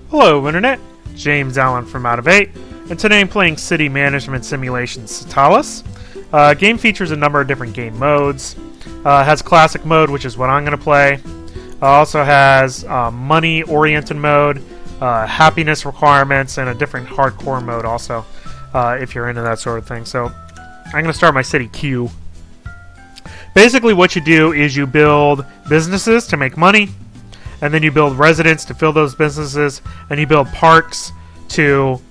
Hello Internet, James Allen from Out of 8, and today I'm playing City Management Simulation Citalis. Game features a number of different game modes. Has Classic mode, which is what I'm going to play. Also has money-oriented mode, happiness requirements, and a different hardcore mode also, if you're into that sort of thing. So I'm going to start my city queue. Basically what you do is you build businesses to make money, and then you build residents to fill those businesses, and you build parks to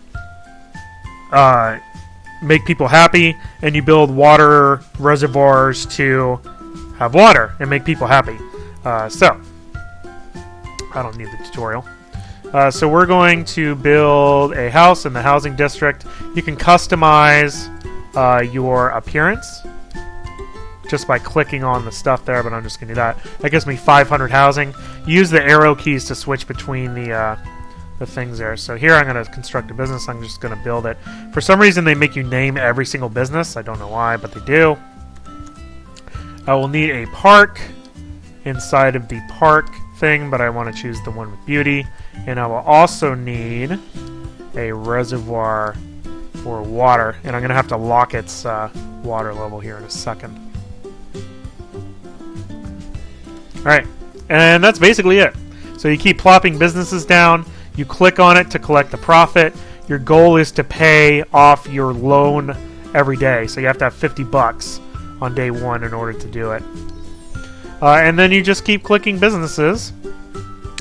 make people happy, and you build water reservoirs to have water and make people happy. So, I don't need the tutorial. So we're going to build a house in the housing district. You can customize your appearance just by clicking on the stuff there, but I'm just going to do that. That gives me 500 housing. Use the arrow keys to switch between the things there. So here I'm going to construct a business. I'm just going to build it. For some reason they make you name every single business. I don't know why, but they do. I will need a park inside of the park thing, but I want to choose the one with beauty. And I will also need a reservoir for water. And I'm going to have to lock its water level here in a second. Alright, and that's basically it. So you keep plopping businesses down, you click on it to collect the profit. Your goal is to pay off your loan every day, so you have to have 50 bucks on day one in order to do it. And then you just keep clicking businesses,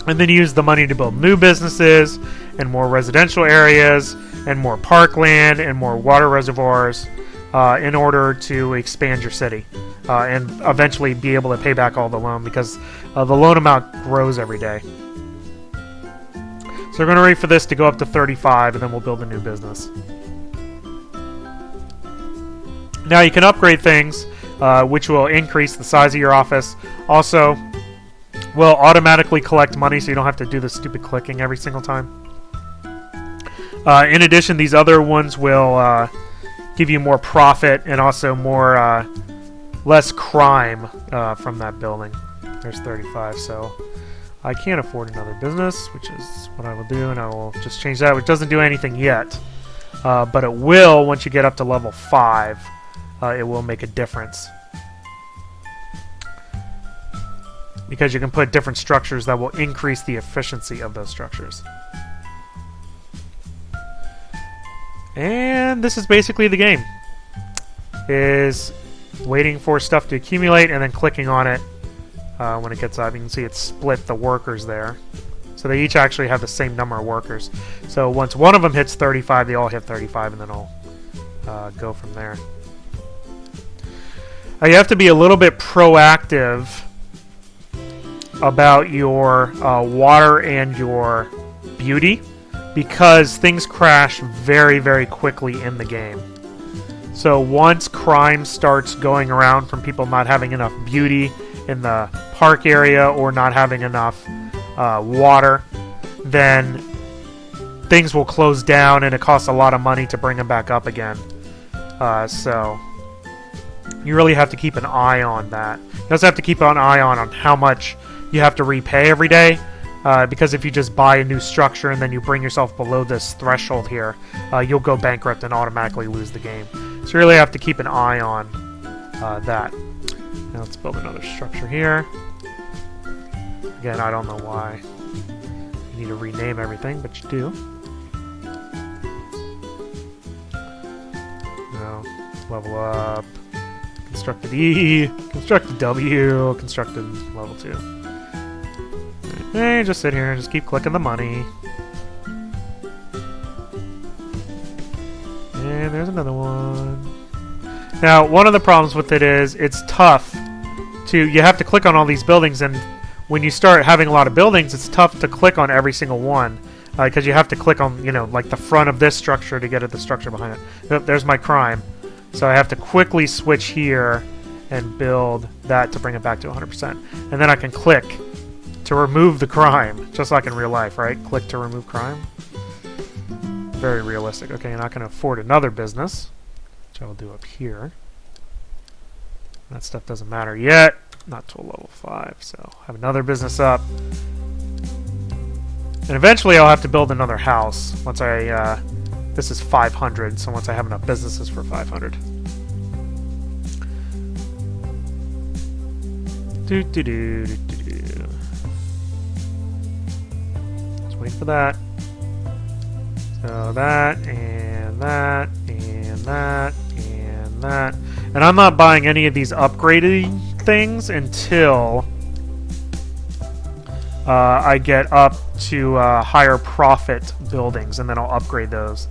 and then you use the money to build new businesses, and more residential areas, and more parkland, and more water reservoirs in order to expand your city. And eventually be able to pay back all the loan, because the loan amount grows every day. So we're going to wait for this to go up to 35, and then we'll build a new business. Now you can upgrade things, which will increase the size of your office. Also, will automatically collect money, so you don't have to do the stupid clicking every single time. In addition, these other ones will give you more profit and also more less crime from that building. There's 35, so I can't afford another business, which is what I will do, and I will just change that, which doesn't do anything yet. But it will, once you get up to level 5, it will make a difference. Because you can put different structures that will increase the efficiency of those structures. And this is basically the game. Is waiting for stuff to accumulate and then clicking on it when it gets up. You can see it split the workers there. So they each actually have the same number of workers. So once one of them hits 35, they all hit 35, and then I'll go from there. You have to be a little bit proactive about your water and your beauty, because things crash very, very quickly in the game. So once crime starts going around from people not having enough beauty in the park area or not having enough water, then things will close down, and it costs a lot of money to bring them back up again. So you really have to keep an eye on that. You also have to keep an eye on how much you have to repay every day. Because if you just buy a new structure and then you bring yourself below this threshold here, you'll go bankrupt and automatically lose the game. So you really have to keep an eye on that. Now let's build another structure here. Again, I don't know why you need to rename everything, but you do. Now, level up. Constructed E, constructed W, constructed level 2. And just sit here and just keep clicking the money. And there's another one. Now, one of the problems with it is it's tough to... You have to click on all these buildings, and when you start having a lot of buildings, it's tough to click on every single one. Because you have to click on, like the front of this structure to get at the structure behind it. Yep, there's my crime. So I have to quickly switch here and build that to bring it back to 100%. And then I can click to remove the crime, just like in real life, right? Click to remove crime. Very realistic. Okay, you're not going to afford another business, which I will do up here. That stuff doesn't matter yet. Not till level 5, so have another business up. And eventually I'll have to build another house once I, this is 500, so once I have enough businesses for 500. Just wait for that. So that, and that, and that, and that. And I'm not buying any of these upgrading things until I get up to higher profit buildings, and then I'll upgrade those.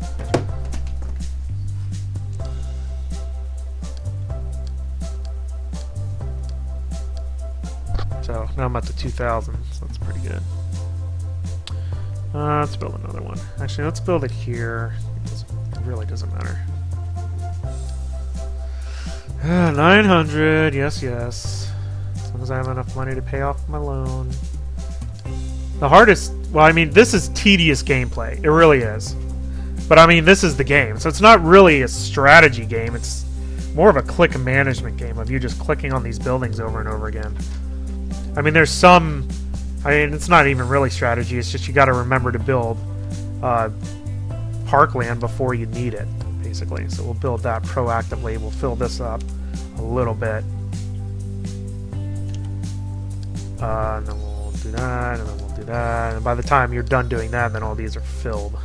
So now I'm up to 2,000, so that's pretty good. Let's build another one. Actually, let's build it here. It really doesn't matter. 900, yes, yes. As long as I have enough money to pay off my loan. The hardest... Well, I mean, this is tedious gameplay. It really is. But, I mean, this is the game. So it's not really a strategy game. It's more of a click management game of you just clicking on these buildings over and over again. I mean, there's some... I mean, it's not even really strategy. It's just you got to remember to build parkland before you need it, basically. So we'll build that proactively. We'll fill this up a little bit. And then we'll do that, and then we'll do that. And by the time you're done doing that, then all these are filled.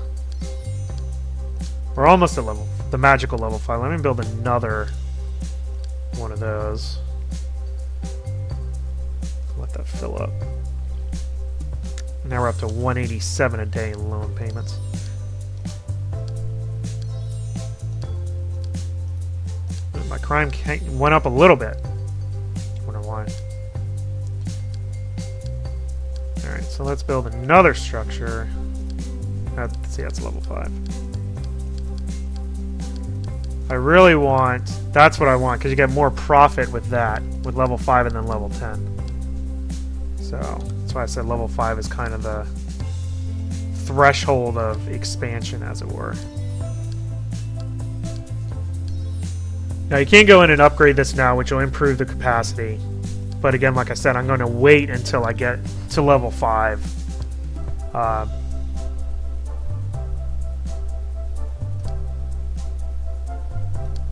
We're almost at the magical level 5. Let me build another one of those. Let that fill up. Now we're up to 187 a day in loan payments. My crime went up a little bit. I wonder why. Alright, so let's build another structure. Let's see, that's level 5. I really want... That's what I want, because you get more profit with that, with level 5 and then level 10. So, that's why I said level 5 is kind of the threshold of expansion, as it were. Now, you can't go in and upgrade this now, which will improve the capacity. But again, like I said, I'm going to wait until I get to level 5.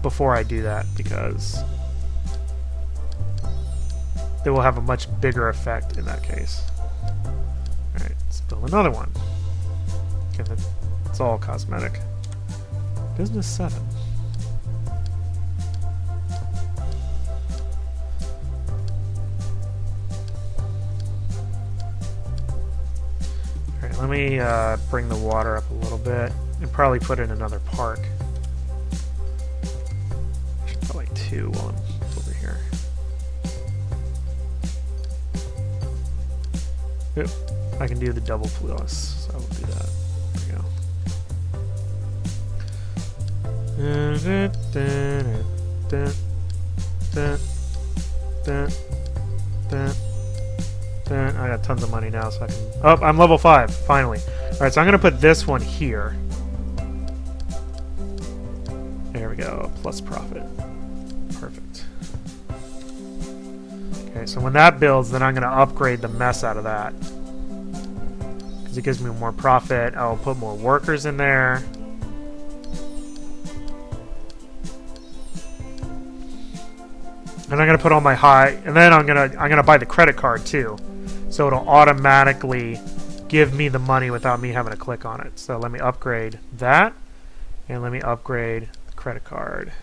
Before I do that, because they will have a much bigger effect in that case. Alright, let's build another one. Again, it's all cosmetic. Business 7. Alright, let me bring the water up a little bit and probably put in another park. I should probably 2 while I'm over here. Oop, I can do the double plus, so I will do that. There we go. I got tons of money now, so I can... Oh, I'm level 5, finally. Alright, so I'm going to put this one here. There we go, plus profit. Perfect. Okay, so when that builds, then I'm going to upgrade the mess out of that. Because it gives me more profit. I'll put more workers in there. And I'm going to put all my high... And then I'm gonna buy the credit card, too. So it'll automatically give me the money without me having to click on it. So let me upgrade that. And let me upgrade the credit card.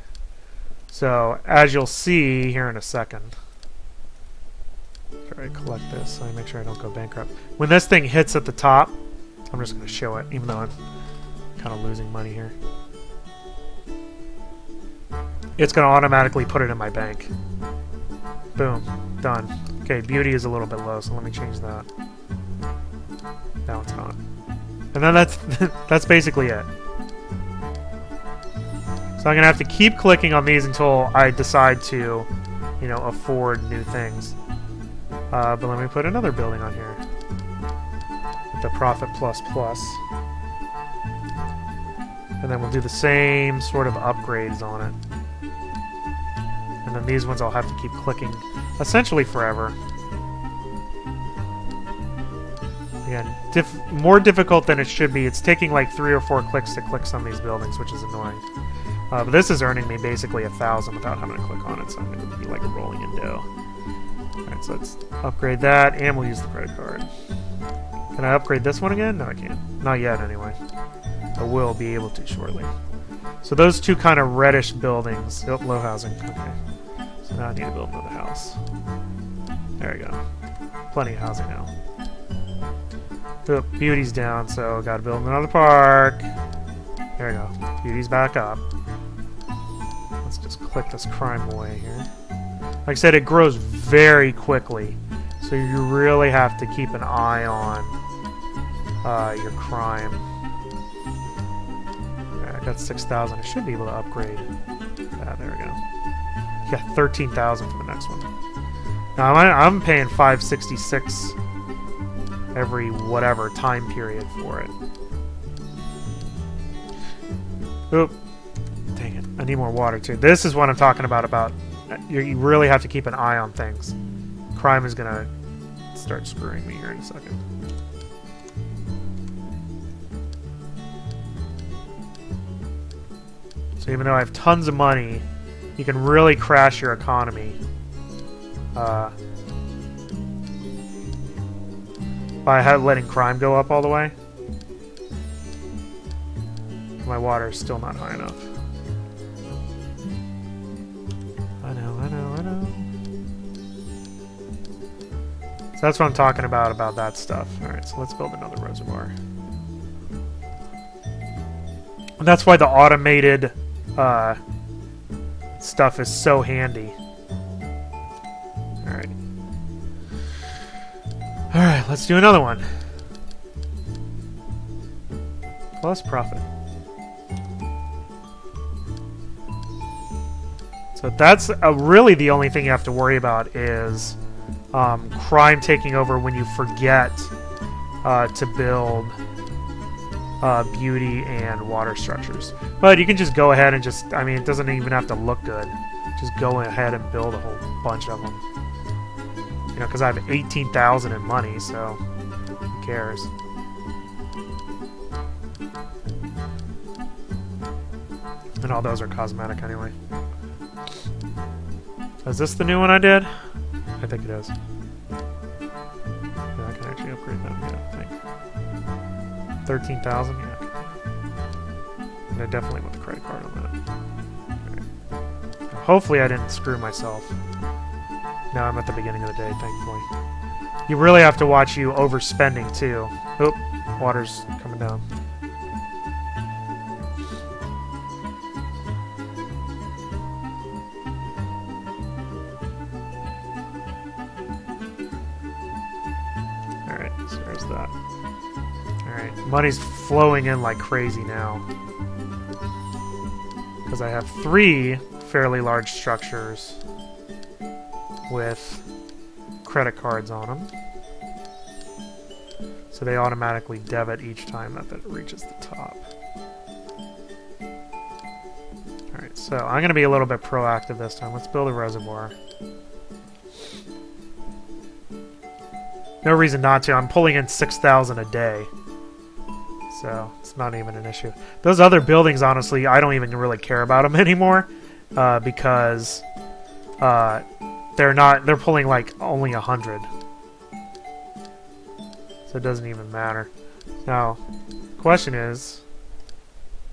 So as you'll see here in a second... Try to collect this so I make sure I don't go bankrupt. When this thing hits at the top, I'm just going to show it, even though I'm kind of losing money here. It's going to automatically put it in my bank. Boom. Done. Okay, beauty is a little bit low, so let me change that. Now it's gone. And then that's basically it. So I'm going to have to keep clicking on these until I decide to, you know, afford new things. But let me put another building on here. With the profit plus plus. And then we'll do the same sort of upgrades on it. And then these ones I'll have to keep clicking essentially forever. Again, more difficult than it should be. It's taking like 3 or 4 clicks to click some of these buildings, which is annoying. But this is earning me basically 1,000 without having to click on it, so I'm going to be like rolling in dough. Alright, so let's upgrade that, and we'll use the credit card. Can I upgrade this one again? No, I can't. Not yet, anyway. I will be able to shortly. So those two kind of reddish buildings. Oh, low housing. Okay. So now I need to build another house. There we go. Plenty of housing now. Oh, beauty's down, so gotta build another park. There we go. Beauty's back up. Let's just click this crime away here. Like I said, it grows very quickly, so you really have to keep an eye on your crime. Alright, I got 6,000. I should be able to upgrade that. There we go. Yeah, 13,000 for the next one. Now I'm paying 566 every whatever time period for it. Oop. Dang it. I need more water too. This is what I'm talking about you really have to keep an eye on things. Crime is gonna start screwing me here in a second. So even though I have tons of money, you can really crash your economy by letting crime go up all the way. My water is still not high enough. I know. So that's what I'm talking about that stuff. Alright, so let's build another reservoir. And that's why the automated stuff is so handy. Alright. Alright, let's do another one. Plus profit. So that's really the only thing you have to worry about is crime taking over when you forget to build beauty and water structures. But you can just go ahead and just, I mean, it doesn't even have to look good. Just go ahead and build a whole bunch of them. You know, because I have 18,000 in money, so who cares? And all those are cosmetic anyway. Is this the new one I did? I think it is. Yeah, I can actually upgrade that, yeah, I think. 13,000, yeah. And I definitely want the credit card on that. Right. Hopefully I didn't screw myself. Now I'm at the beginning of the day, thankfully. You really have to watch you overspending, too. Oop, water's coming down. Alright, so there's that. Alright, money's flowing in like crazy now. Because I have 3 fairly large structures with credit cards on them. So they automatically debit each time that it reaches the top. Alright, so I'm going to be a little bit proactive this time. Let's build a reservoir. No reason not to. I'm pulling in 6,000 a day. So it's not even an issue. Those other buildings, honestly, I don't even really care about them anymore. Because they're pulling like only 100. So it doesn't even matter. Now, the question is,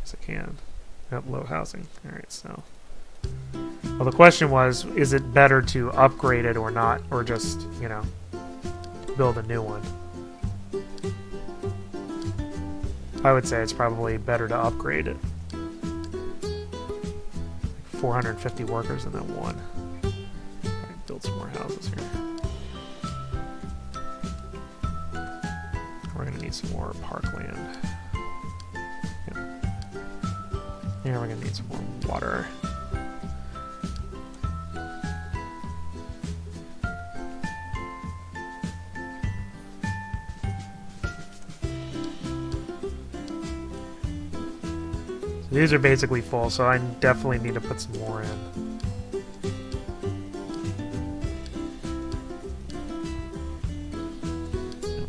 yes I can. Yep, low housing. Alright, so. Well, the question was, is it better to upgrade it or not? Or just, you know, build a new one? I would say it's probably better to upgrade it. 450 workers and then 1. Right, build some more houses here. We're going to need some more parkland. Yep. Yeah, we're going to need some more water. So these are basically full, so I definitely need to put some more in.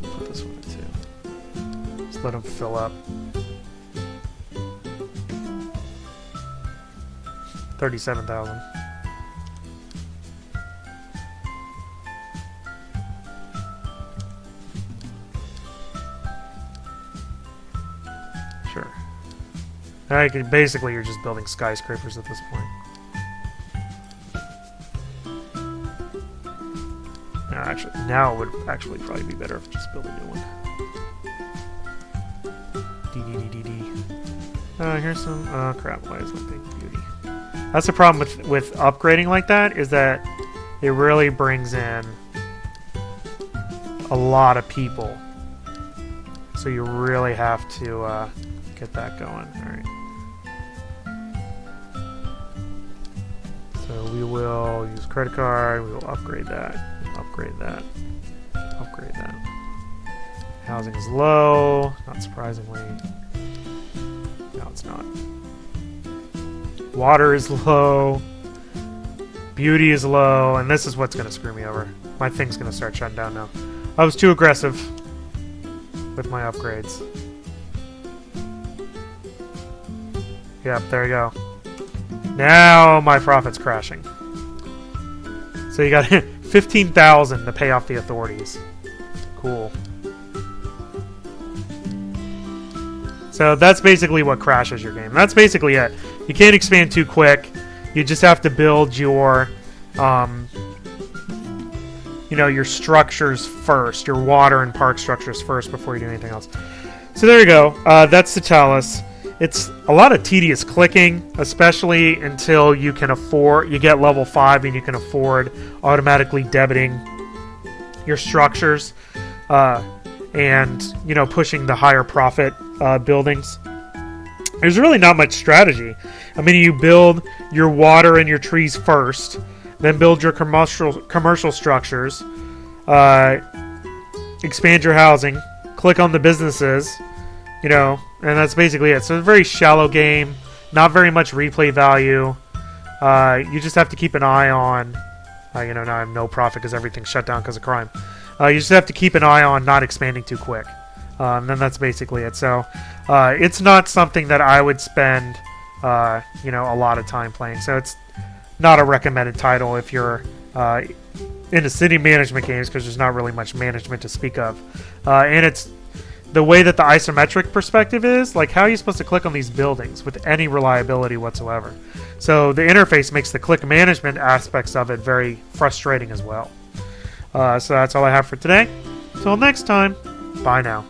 Put this one in too. let them fill up. 37,000. Sure. Basically, you're just building skyscrapers at this point. Actually, now it would actually probably be better if I just build a new one. Here's some... crap, why is my big beauty? That's the problem with upgrading like that, is that it really brings in a lot of people. So you really have to get that going. Alright. So we will use credit card, we will upgrade that, upgrade that, upgrade that. Housing is low, not surprisingly. No, it's not. Water is low. Beauty is low, and this is what's going to screw me over. My thing's going to start shutting down now. I was too aggressive with my upgrades. Yep, there you go. Now my profit's crashing. So you got 15,000 to pay off the authorities. Cool. So that's basically what crashes your game. That's basically it. You can't expand too quick. You just have to build your, your structures first, your water and park structures first before you do anything else. So there you go. That's Citalis. It's a lot of tedious clicking, especially until you get level 5 and you can afford automatically debiting your structures and pushing the higher profit buildings. There's really not much strategy. I mean, you build your water and your trees first, then build your commercial structures, expand your housing, click on the businesses, and that's basically it. So it's a very shallow game, not very much replay value. You just have to keep an eye on, now I have no profit because everything's shut down because of crime. You just have to keep an eye on not expanding too quick. And then that's basically it. So it's not something that I would spend, a lot of time playing. So it's not a recommended title if you're into city management games, because there's not really much management to speak of. And it's the way that the isometric perspective is, like, how are you supposed to click on these buildings with any reliability whatsoever? So the interface makes the click management aspects of it very frustrating as well. So that's all I have for today. Till next time, bye now.